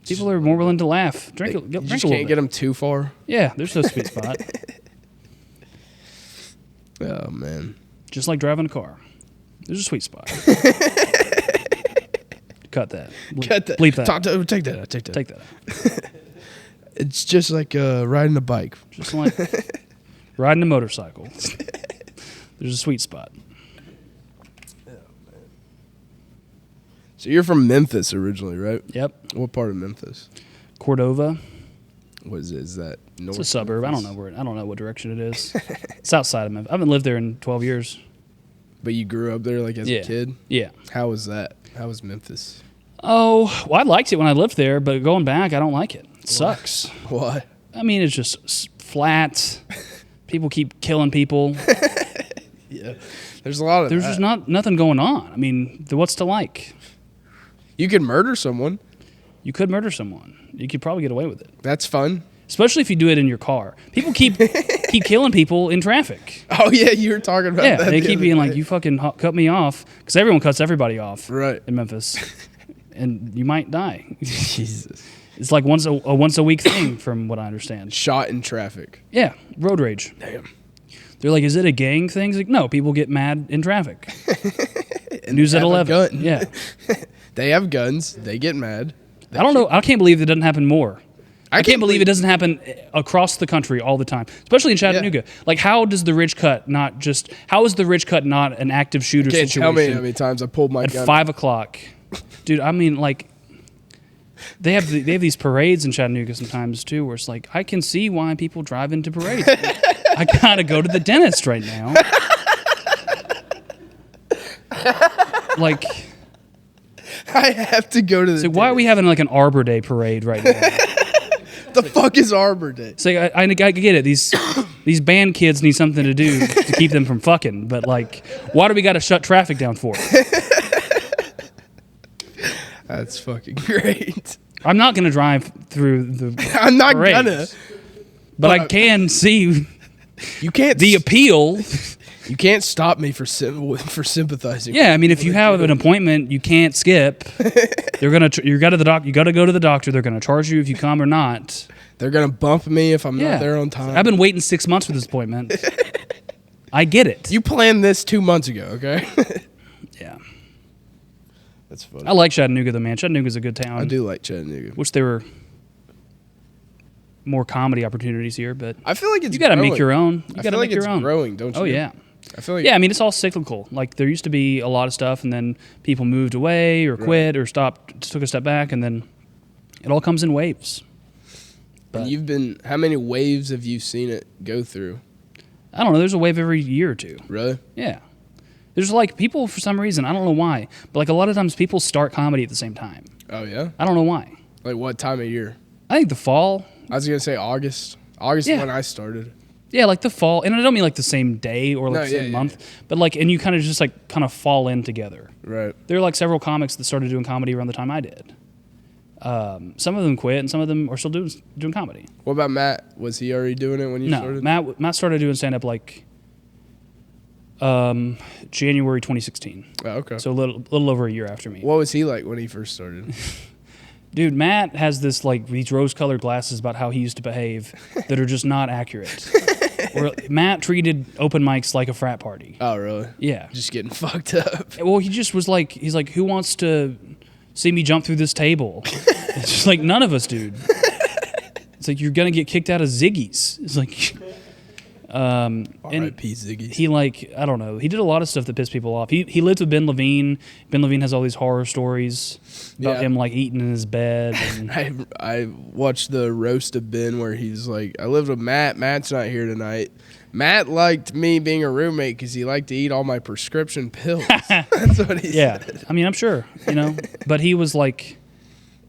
People are more willing to laugh. Drink You a just little can't bit. get them too far. Yeah, there's no sweet spot. Oh man. Just like driving a car. There's a sweet spot. Cut that. Cut that. Bleep that. Take that out. Take that. Take that out. It's just like riding a bike. Just like riding a motorcycle. There's a sweet spot. So you're from Memphis originally, right? Yep. What part of Memphis? Cordova. What is it? Is that north? It's a suburb. I don't know what direction it is. It's outside of Memphis. I haven't lived there in 12 years. But you grew up there like as Yeah. a kid? Yeah. How was that? How was Memphis? Oh, well, I liked it when I lived there, but going back, I don't like it. It sucks. Why? I mean, it's just flat. People keep killing people. Yeah. There's a lot of There's that. just nothing going on. I mean, what's to like? You could murder someone. You could murder someone. You could probably get away with it, That's fun. especially if you do it in your car. People keep killing people in traffic. Oh, yeah, you were talking about Yeah, that. they the keep other being day. like, "You fucking cut me off," because everyone cuts everybody off Right. in Memphis, and you might die. Jesus. It's like once a week thing, from what I understand. Shot in traffic. Yeah, road rage. Damn. They're like, "Is it a gang thing?" It's like, no, people get mad in traffic. News at have a 11. gun. Yeah, They have guns. They get mad. I don't know. I can't believe it doesn't happen more. I can't believe it doesn't. doesn't happen across the country all the time, especially in Chattanooga. Like, how does the Ridge Cut not just? How is the Ridge Cut not an active shooter Can't tell me how situation many times I pulled my at gun. 5 o'clock, dude? I mean, like, they have these parades in Chattanooga sometimes too, where it's like, I can see why people drive into parades. I gotta go to the dentist right now. Like, I have to go to the. so why are we having like an Arbor Day parade right now? The fuck is Arbor Day? It's like, I get it. These band kids need something to do to keep them from fucking. But like, why do we got to shut traffic down for? That's fucking great. I'm not gonna drive through the I'm not parades, gonna. but I can see You can't. the appeal. You can't stop me for sympathizing. Yeah, I mean, if you have an appointment, you can't skip. They're gonna you got to go to the doctor. They're gonna charge you if you come or not. They're gonna bump me if I'm Yeah, not there on time. I've been waiting 6 months for this appointment. I get it. You planned this 2 months ago, okay? Yeah, That's funny. I like Chattanooga though, man. Chattanooga's a good town. I do like Chattanooga. Wish there were more comedy opportunities here, but I feel like it's. you got to growing. make your own. You I got to feel like make it's your own. growing, don't you? Oh yeah. I feel like. Yeah, I mean, it's all cyclical. Like, there used to be a lot of stuff, and then people moved away or quit or stopped, took a step back, and then it all comes in waves. And But you've been. How many waves have you seen it go through? I don't know. There's a wave every year or two. Really? Yeah. There's like people, for some reason, I don't know why, but like a lot of times people start comedy at the same time. Oh yeah. I don't know why. Like what time of year? I think the fall. I was gonna say August. August Yeah. is when I started. Yeah, like the fall. And I don't mean like the same day or like No, the same yeah, month, but like, and you kind of just like kind of fall in together. Right. There are like several comics that started doing comedy around the time I did. Some of them quit, and some of them are still doing comedy. What about Matt? Was he already doing it when you No, started? Matt started doing stand up like January 2016, Oh, okay. so a little over a year after me. What was he like when he first started? Dude, Matt has this like these rose-colored glasses about how he used to behave that are just not accurate. Where Matt treated open mics like a frat party. Oh, really? Yeah. Just getting fucked up. Well, he just was like, he's like, who wants to see me jump through this table? It's just like, none of us, dude. It's like, you're gonna get kicked out of Ziggy's. It's like, and R.I.P. Ziggy. he like, I don't know. He did a lot of stuff that pissed people off. He lived with Ben Levine. Ben Levine has all these horror stories about Yeah. him like eating in his bed. And I watched the roast of Ben where he's like, I lived with Matt. Matt's not here tonight. Matt liked me being a roommate because he liked to eat all my prescription pills. That's what he yeah, said. I mean, I'm sure, but he was like,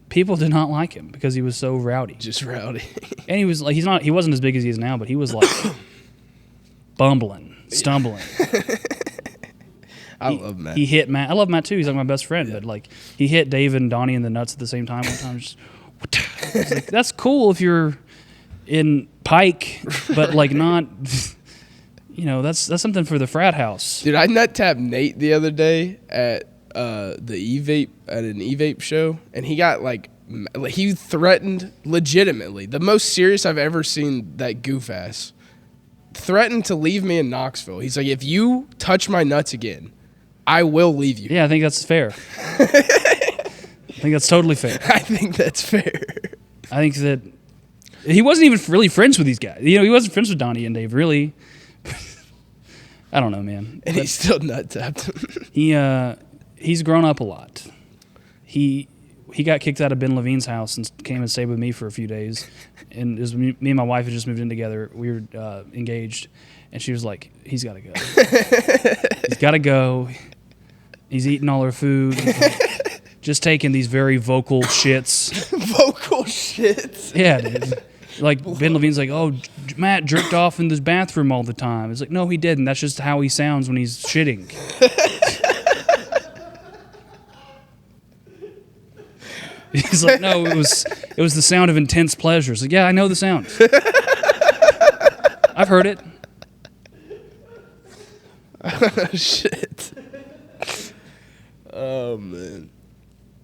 people did not like him because he was so rowdy. Just rowdy. And he was like, he wasn't as big as he is now, but he was like bumbling, stumbling. I love Matt. He hit Matt. I love Matt too. He's like my best friend, but like he hit Dave and Donnie in the nuts at the same time one time. Just, I was like, that's cool if you're in Pike, but like not. That's something for the frat house. Dude, I nut tapped Nate the other day at the e-vape at an e-vape show, and he got like he threatened legitimately, the most serious I've ever seen that goof ass threatened to leave me in Knoxville. He's like, if you touch my nuts again, I will leave you. Yeah, I think that's fair. I think that's totally fair. I think that's fair. I think that he wasn't even really friends with these guys. He wasn't friends with Donnie and Dave, really. I don't know, man. And he still nut tapped him. He's grown up a lot. He he got kicked out of Ben Levine's house and came and stayed with me for a few days. And it was me and my wife had just moved in together. We were engaged, and she was like, "He's got to go. He's got to go. He's eating all her food. He's like, just taking these very vocal shits." Vocal shits. Yeah, dude. Like Ben Levine's like, "Oh, Matt jerked off in this bathroom all the time." It's like, no, he didn't. That's just how he sounds when he's shitting. He's like, no, it was the sound of intense pleasure. It's like, yeah, I know the sound. I've heard it. Shit. Oh man.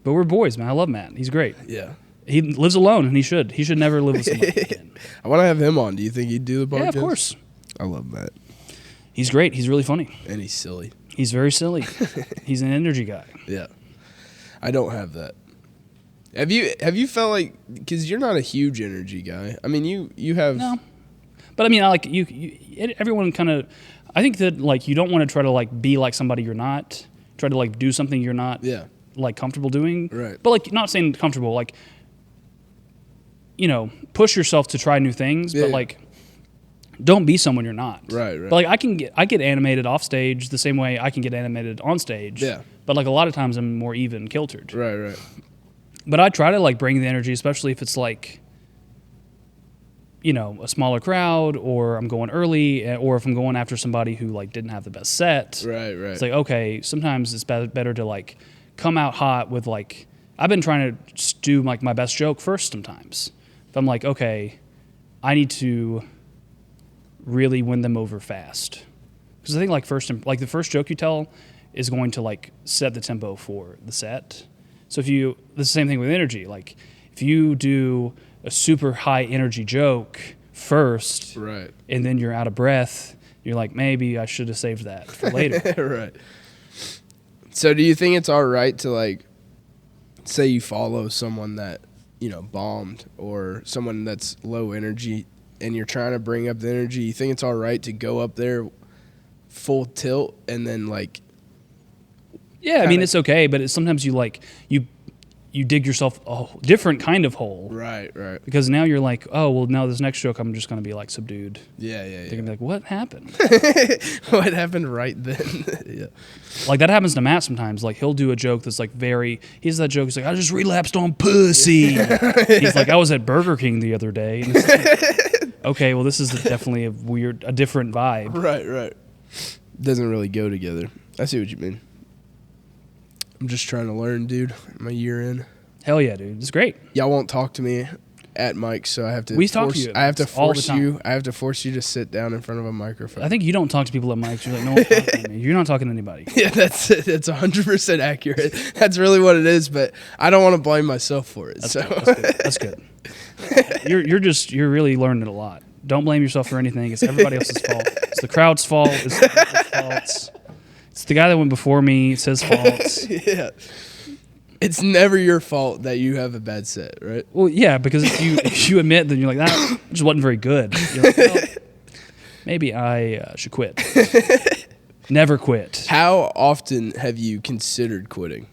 But we're boys, man. I love Matt. He's great. Yeah. He lives alone, and he should. He should never live with somebody again. I want to have him on. Do you think he'd do the podcast? Yeah, of course. I love Matt. He's great. He's really funny. And he's silly. He's very silly. He's an energy guy. Yeah. I don't have that. Have you felt like, because you're not a huge energy guy. I mean, you have. No. But I mean, I like everyone kind of, I think that like you don't want to try to like be like somebody you're not. Try to like do something you're not like comfortable doing. Right. But like not saying comfortable, like, you know, push yourself to try new things, but like don't be someone you're not. Right. But like I get animated off stage the same way I can get animated on stage. Yeah. But like a lot of times I'm more even kiltered. Right. But I try to like bring the energy, especially if it's like, you know, a smaller crowd, or I'm going early, or if I'm going after somebody who like didn't have the best set. Right. It's like, okay, sometimes it's better to like come out hot with like, I've been trying to do like my best joke first sometimes. If I'm like, okay, I need to really win them over fast. Because I think like the first joke you tell is going to like set the tempo for the set. So the same thing with energy. Like if you do a super high energy joke first, Right. and then you're out of breath, you're like, maybe I should have saved that for later. Right. So do you think it's all right to like, say you follow someone that, you know, bombed, or someone that's low energy and you're trying to bring up the energy, you think it's all right to go up there full tilt and then like, Yeah, I mean, it's okay, but sometimes you like you dig yourself a different kind of hole. Right. Because now you're like, oh, well, now this next joke, I'm just going to be like subdued. Yeah. They're going to be like, what happened? What happened right then? Yeah. Like that happens to Matt sometimes. Like he'll do a joke that's like he's that joke. He's like, I just relapsed on pussy. He's like, I was at Burger King the other day. And it's like, okay, well, this is definitely a different vibe. Right. Doesn't really go together. I see what you mean. I'm just trying to learn, dude. I'm a year in. Hell yeah, dude. It's great. Y'all won't talk to me at mics, so I have to. We talk to you. I have to all the force time. you. I have to force you to sit down in front of a microphone. I think you don't talk to people at mics. You're like, no one's talking to me. You're not talking to anybody. Yeah, that's 100% accurate. That's really what it is, but I don't want to blame myself for it. That's good. You're really learning a lot. Don't blame yourself for anything. It's everybody else's fault. It's the crowd's fault. It's the people's fault. It's the guy that went before me. It's his fault. Yeah. It's never your fault that you have a bad set, right? Well, yeah, because if you admit, then you're like, that just wasn't very good. You're like, well, maybe I should quit. Never quit. How often have you considered quitting?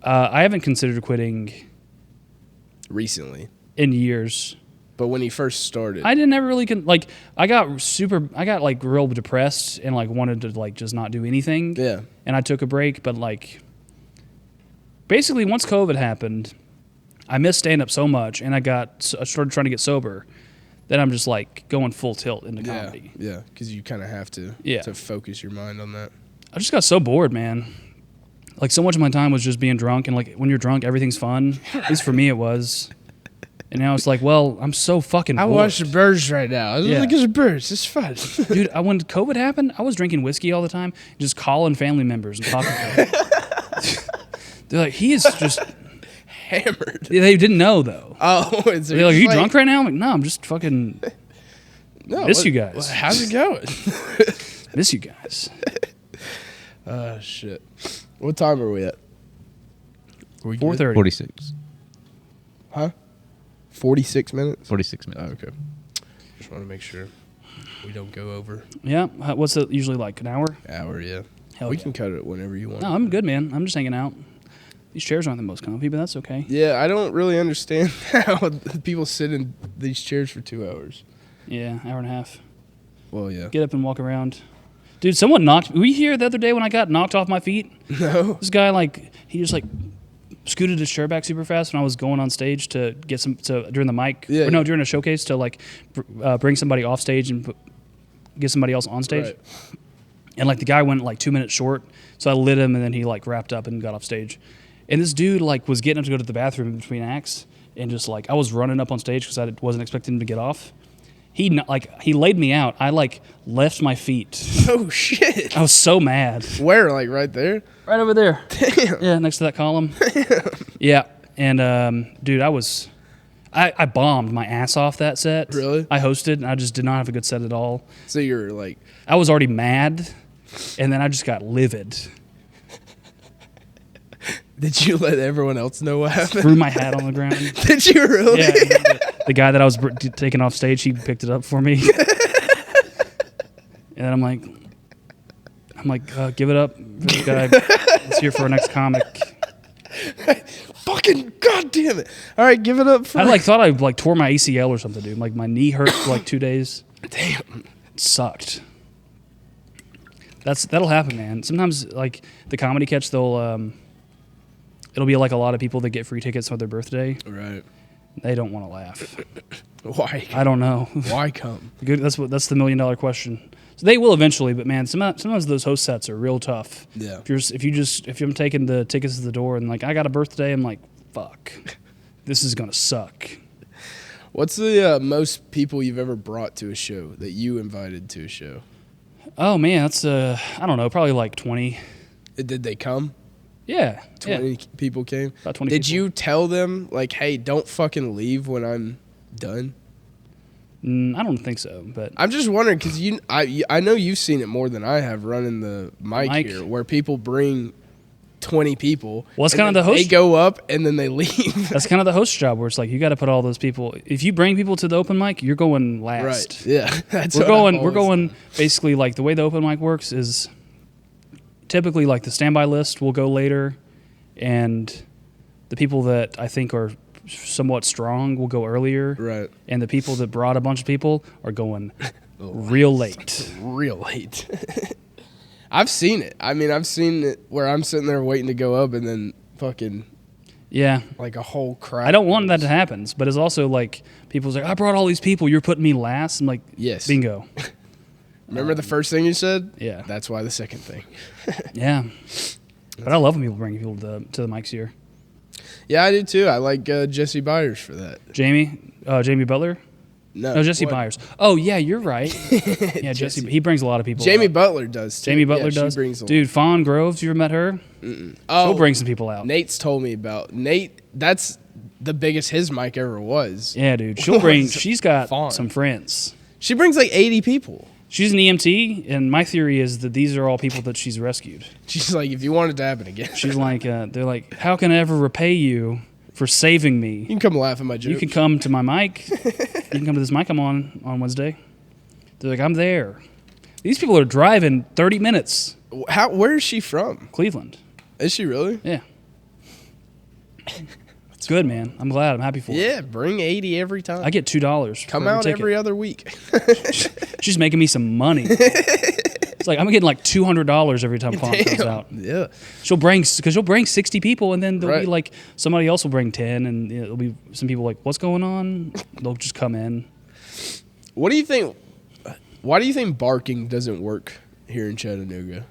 I haven't considered quitting Recently. in years. But when he first started. I didn't ever really I got like real depressed and like wanted to like just not do anything. Yeah. And I took a break, but like basically once COVID happened, I missed stand up so much, and I started trying to get sober, that I'm just like going full tilt into comedy. Yeah, because you kind of have to focus your mind on that. I just got so bored, man. Like so much of my time was just being drunk, and like when you're drunk, everything's fun. At least for me, it was. And now it's like, well, I'm so fucking bored. I watch the birds right now. Look at the birds. It's fun. Dude, when COVID happened, I was drinking whiskey all the time, just calling family members and talking to them. They're like, he is just hammered. They didn't know, though. Oh. They're like, are you drunk right now? I'm like, no, I'm just fucking miss you guys. How's it going? Miss you guys. Oh, shit. What time are we at? 4:30. 46. Huh? 46 minutes? 46 minutes. Oh, okay. Just want to make sure we don't go over. Yeah. What's it usually like? An hour? Hour, yeah. Hell We yeah. can cut it whenever you want. No, I'm good, man. I'm just hanging out. These chairs aren't the most comfy, but that's okay. Yeah, I don't really understand how people sit in these chairs for 2 hours. Yeah, hour and a half. Well, yeah. Get up and walk around. Dude, someone knocked. Were you here the other day when I got knocked off my feet? No. This guy, like, he just, like, scooted his chair back super fast when I was going on stage to get during the mic. Yeah, or no, yeah. during a showcase to, like, bring somebody off stage and get somebody else on stage. Right. And, like, the guy went, like, 2 minutes short. So I lit him, and then he, like, wrapped up and got off stage. And this dude, like, was getting up to go to the bathroom in between acts. And just, like, I was running up on stage because I wasn't expecting him to get off. He laid me out. I, like, left my feet. Oh, shit. I was so mad. Where? Like, right there? Right over there. Damn. Yeah, next to that column. Yeah. And, dude, I bombed my ass off that set. Really? I hosted, and I just did not have a good set at all. So you're, like... I was already mad, and then I just got livid. Did you let everyone else know what happened? Threw my hat on the ground. Did you really? Yeah. The guy that I was taking off stage, he picked it up for me. And then I'm like, give it up. This guy is here for our next comic. Fucking goddamn it! All right, give it up for. I thought I tore my ACL or something, dude. Like my knee hurt for like 2 days. Damn. It sucked. That'll happen, man. Sometimes like the Comedy Catch, it'll be like a lot of people that get free tickets for their birthday. Right. They don't want to laugh. Why? I don't know. Why come? Good. That's the $1 million question. So they will eventually, but man, sometimes those host sets are real tough. Yeah. If I'm taking the tickets to the door and like I got a birthday, I'm like, fuck, this is gonna suck. What's the most people you've ever brought to a show that you invited to a show? Oh man, that's I don't know, probably like 20. Did they come? Yeah, 20 yeah. people came? About 20 Did people. you tell them, like, hey, don't fucking leave when I'm done? I don't think so, but I'm just wondering, because I know you've seen it more than I have running the mic here, where people bring 20 people. Well, it's and kind of the then host. They go up, and then they leave. That's kind of the host job, where it's like you got to put all those people. If you bring people to the open mic, you're going last. Right, yeah. That's We're what I've going always- basically like the way the open mic works is typically like the standby list will go later, and the people that I think are somewhat strong will go earlier. Right. And the people that brought a bunch of people are going real late. Real late. I've seen it. I mean, I've seen it where I'm sitting there waiting to go up, and then fucking Yeah. like a whole crowd. I don't want that to happen, but it's also like people's like, I brought all these people, you're putting me last. I'm like, Yes. bingo. Remember the first thing you said? Yeah. That's why the second thing. Yeah. But I love when people bring people to the mics here. Yeah, I do too. I like Jesse Byers for that. Jamie Butler? No, Jesse what? Byers. Oh, yeah, you're right. Yeah, Jesse. He brings a lot of people. Jamie out. Butler does too. Jamie Butler Yeah, she does. brings a Dude, Fawn Groves, you ever met her? Oh, She'll bring some people out. Nate's told me about Nate. That's the biggest his mic ever was. Yeah, dude. She'll bring. Was She's got Fawn. some friends. She brings like 80 people. She's an EMT, and my theory is that these are all people that she's rescued. She's like, if you want it to happen again, She's like, they're like, how can I ever repay you for saving you me? can come laugh at my jokes. You can come to my mic. You can come to this mic I'm on Wednesday. They're like, I'm there. These people are driving 30 minutes. Where is she from? Cleveland. Is she really? Yeah. It's good, man. I'm glad. I'm happy for it. Yeah, bring 80 every time. I get $2. Come for out ticket. every other week. She's making me some money. It's like I'm getting like $200 every time Fawn comes out. Yeah. She'll bring 60 people, and then there'll be Right. like somebody else will bring 10, and there'll be some people like, "What's going on?" They'll just come in. What do you think? Why do you think barking doesn't work here in Chattanooga?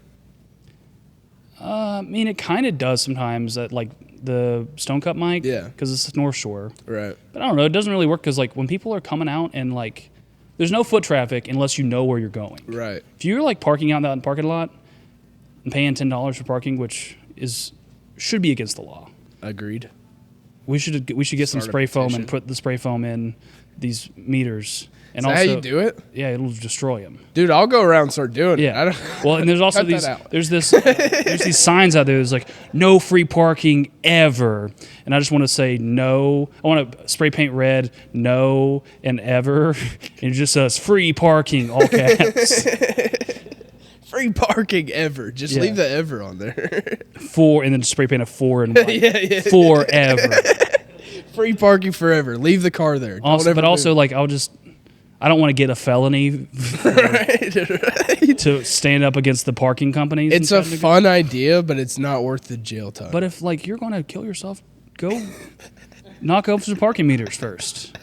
I mean, it kind of does sometimes at like the Stone Cup mic, Yeah. because it's North Shore. Right. But I don't know. It doesn't really work because like when people are coming out and like, there's no foot traffic unless you know where you're going. Right. If you're like parking out in the parking lot and paying $10 for parking, which should be against the law. Agreed. We should get some Start a spray foam petition. and put the spray foam in these meters. And Is that also, how you do it? Yeah, it'll destroy them. Dude, I'll go around and start doing it. I Yeah. don't, Well, and there's also Cut that these. out. There's these signs out there. That's like no free parking ever. And I just want to say no. I want to spray paint red no and ever, and it just says free parking all caps. free parking ever. Just Yeah. leave the ever on there. 4 and then spray paint a 4 and white. yeah. Forever. Free parking forever. Leave the car there. Don't Also, ever but also, move. like, I don't want to get a felony right. to stand up against the parking companies. It's a fun idea, but it's not worth the jail time. But if, like, you're going to kill yourself, go knock over some parking meters first.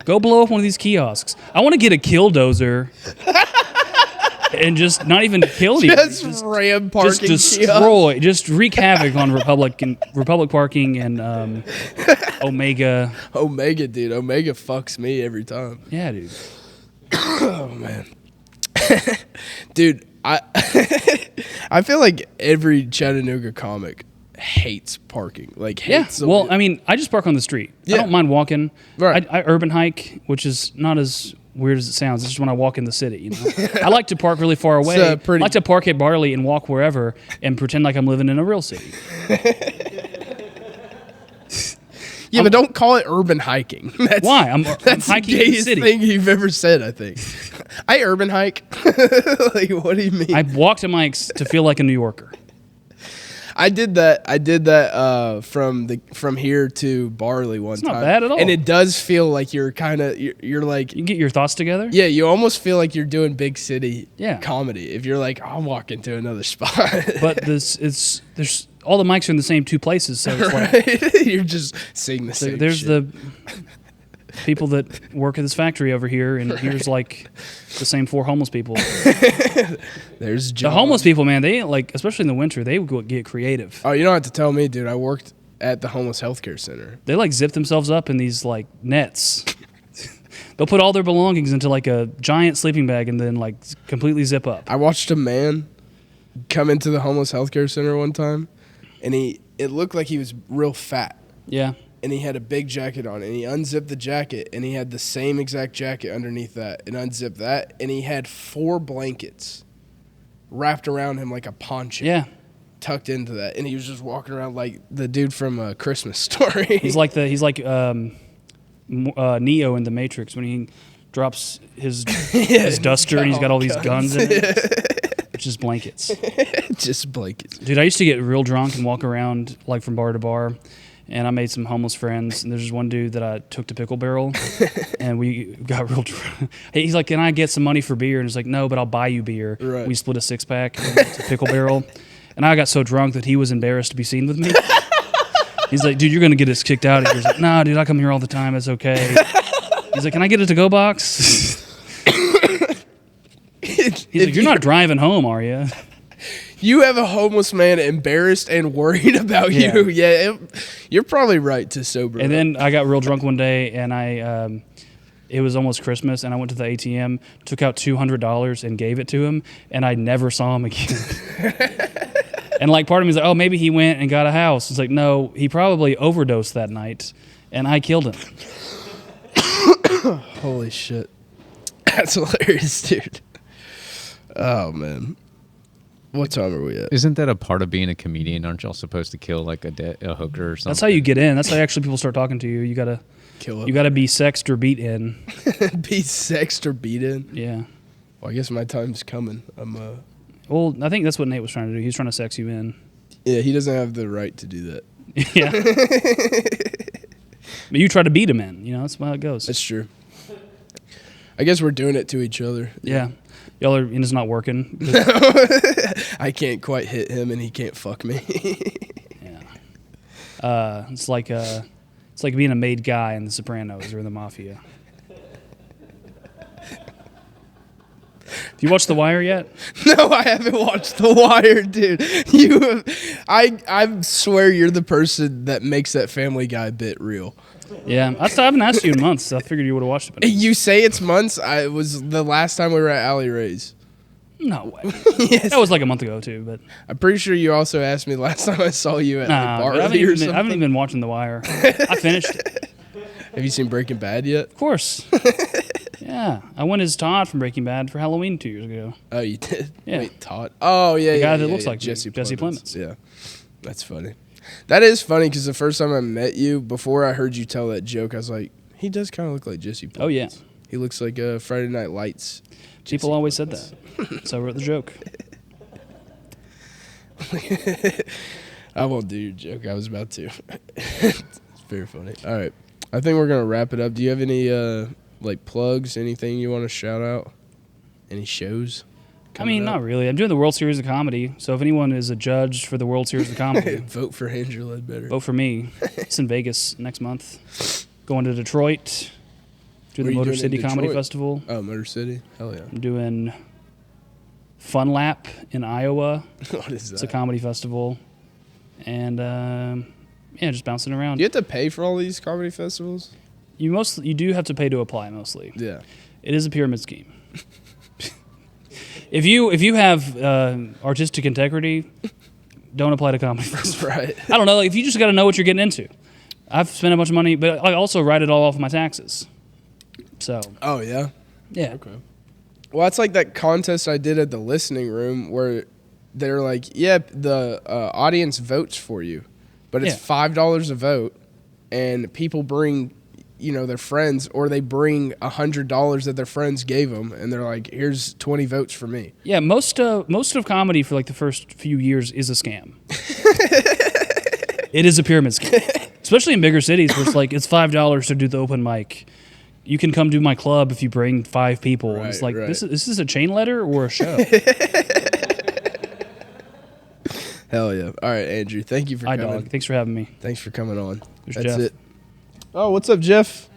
Go blow up one of these kiosks. I want to get a killdozer and just not even kill you. just ram parking Just destroy, just wreak havoc on Republic Parking and Omega. Omega, dude. Omega fucks me every time. Yeah, dude. Oh man, dude. I feel like every Chattanooga comic hates parking. Like Yeah. hates. Well, I mean, I just park on the street. Yeah. I don't mind walking. Right. I urban hike, which is not as weird as it sounds. It's just when I walk in the city. You know, I like to park really far away. I like to park at Barley and walk wherever and pretend like I'm living in a real city. yeah, but don't call it urban hiking. That's, Why? I'm That's hiking the in the gayest city. thing you've ever said. I think. I urban hike. Like, what do you mean? I walk to Mike's to feel like a New Yorker. I did that from here to Barley one time. not bad at all. And it does feel like you're kind of you're like You can get your thoughts together. yeah, you almost feel like you're doing big city Yeah. comedy if you're like I'm walking to another spot. But there's all the mics are in the same 2 places, so it's like Right? You're just seeing the same. there's shit. the people that work at this factory over here, and here's like the same 4 homeless people. there's The John. homeless people, man, they like, especially in the winter, they would get creative. Oh, you don't have to tell me, dude. I worked at the homeless healthcare center. They like zip themselves up in these like nets. They'll put all their belongings into like a giant sleeping bag and then like completely zip up. I watched a man come into the homeless healthcare center one time, and it looked like he was real fat. Yeah. And he had a big jacket on, and he unzipped the jacket, and he had the same exact jacket underneath that, and unzipped that, and he had 4 blankets wrapped around him like a poncho, Yeah. tucked into that, and he was just walking around like the dude from A Christmas Story. He's like Neo in The Matrix when he drops his duster and he's got all these guns in it. It's just blankets. just blankets. Dude, I used to get real drunk and walk around like from bar to bar, and I made some homeless friends. And there's this one dude that I took to Pickle Barrel, and we got real drunk. He's like, "Can I get some money for beer?" And it's like, "No, but I'll buy you beer." Right. We split a 6-pack to Pickle Barrel, and I got so drunk that he was embarrassed to be seen with me. He's like, "Dude, you're gonna get us kicked out of here." He's like, "Nah, dude, I come here all the time. It's okay." He's like, "Can I get a to-go box?" He's like, "You're not driving home, are you?" You have a homeless man embarrassed and worried about Yeah. you. Yeah, you're probably right to sober. And up. then I got real drunk one day, and it was almost Christmas, and I went to the ATM, took out $200 and gave it to him, and I never saw him again. And like part of me is like, oh, maybe he went and got a house. It's like, no, he probably overdosed that night, and I killed him. Holy shit. That's hilarious, dude. Oh, man. What time are we at? Isn't that a part of being a comedian? Aren't y'all supposed to kill like a hooker or something? That's how you get in. That's how actually people start talking to you. You gotta Kill him. you gotta be sexed or beat in. Be sexed or beat in? Yeah. Well, I guess my time's coming. Well, I think that's what Nate was trying to do. He was trying to sex you in. Yeah, he doesn't have the right to do that. Yeah. But you try to beat him in. You know, that's how it goes. That's true. I guess we're doing it to each other. Yeah. Y'all are, and it's not working. I can't quite hit him, and he can't fuck me. Yeah. It's like being a made guy in The Sopranos or the Mafia. Have you watched The Wire yet? No, I haven't watched The Wire, dude. I swear you're the person that makes that Family Guy bit real. Yeah. I haven't asked you in months. I figured you would have watched it. But You say it's months. It was the last time we were at Alley Ray's. no way. Yes. That was like a month ago too. But I'm pretty sure you also asked me last time I saw you at nah, like but I Barley or something. haven't even been watching The Wire. I finished it. Have you seen Breaking Bad yet? Of course. Yeah. I went as Todd from Breaking Bad for Halloween 2 years ago. Oh, you did? Yeah. Wait, Todd? Oh, yeah, The guy yeah, that yeah, looks yeah. like Jesse Plemons. Yeah, that's funny. That is funny because the first time I met you, before I heard you tell that joke, I was like, he does kind of look like Jesse Plemons. Oh, yeah. He looks like Friday Night Lights. People always said that. So I wrote the joke. I won't do your joke. I was about to. It's very funny. All right. I think we're going to wrap it up. Do you have any like plugs, anything you want to shout out? Any shows? I mean, not really. I'm doing the World Series of Comedy, so if anyone is a judge for the World Series of Comedy, Vote for Andrew Ledbetter. vote for me. It's in Vegas next month. Going to Detroit, doing What the are you Motor doing in City Comedy Detroit? Festival. Oh, Motor City? Hell yeah. I'm doing Fun Lap in Iowa. What is It's a that? comedy festival. And, yeah, just bouncing around. Do you have to pay for all these comedy festivals? You do have to pay to apply mostly. Yeah. It is a pyramid scheme. If you have artistic integrity, don't apply to comedy festivals. Right. I don't know. Like, if you just got to know what you're getting into. I've spent a bunch of money, but I also write it all off of my taxes. So Oh, yeah? yeah, Okay. Well, that's like that contest I did at the listening room where they're like, yeah, the audience votes for you, but it's Yeah. $5 a vote, and people bring, their friends, or they bring $100 that their friends gave them, and they're like, here's 20 votes for me. yeah. Most of comedy for like the first few years is a scam. It is a pyramid scheme, especially in bigger cities where it's like it's $5 to do the open mic. You can come do my club if you bring 5 people. Right, It's like right. this is a chain letter or a show. Hell yeah. All right, Andrew, thank you for Hi, coming. dog. Thanks for having me. Thanks for coming on. There's That's Jeff. it. Oh, what's up, Jeff?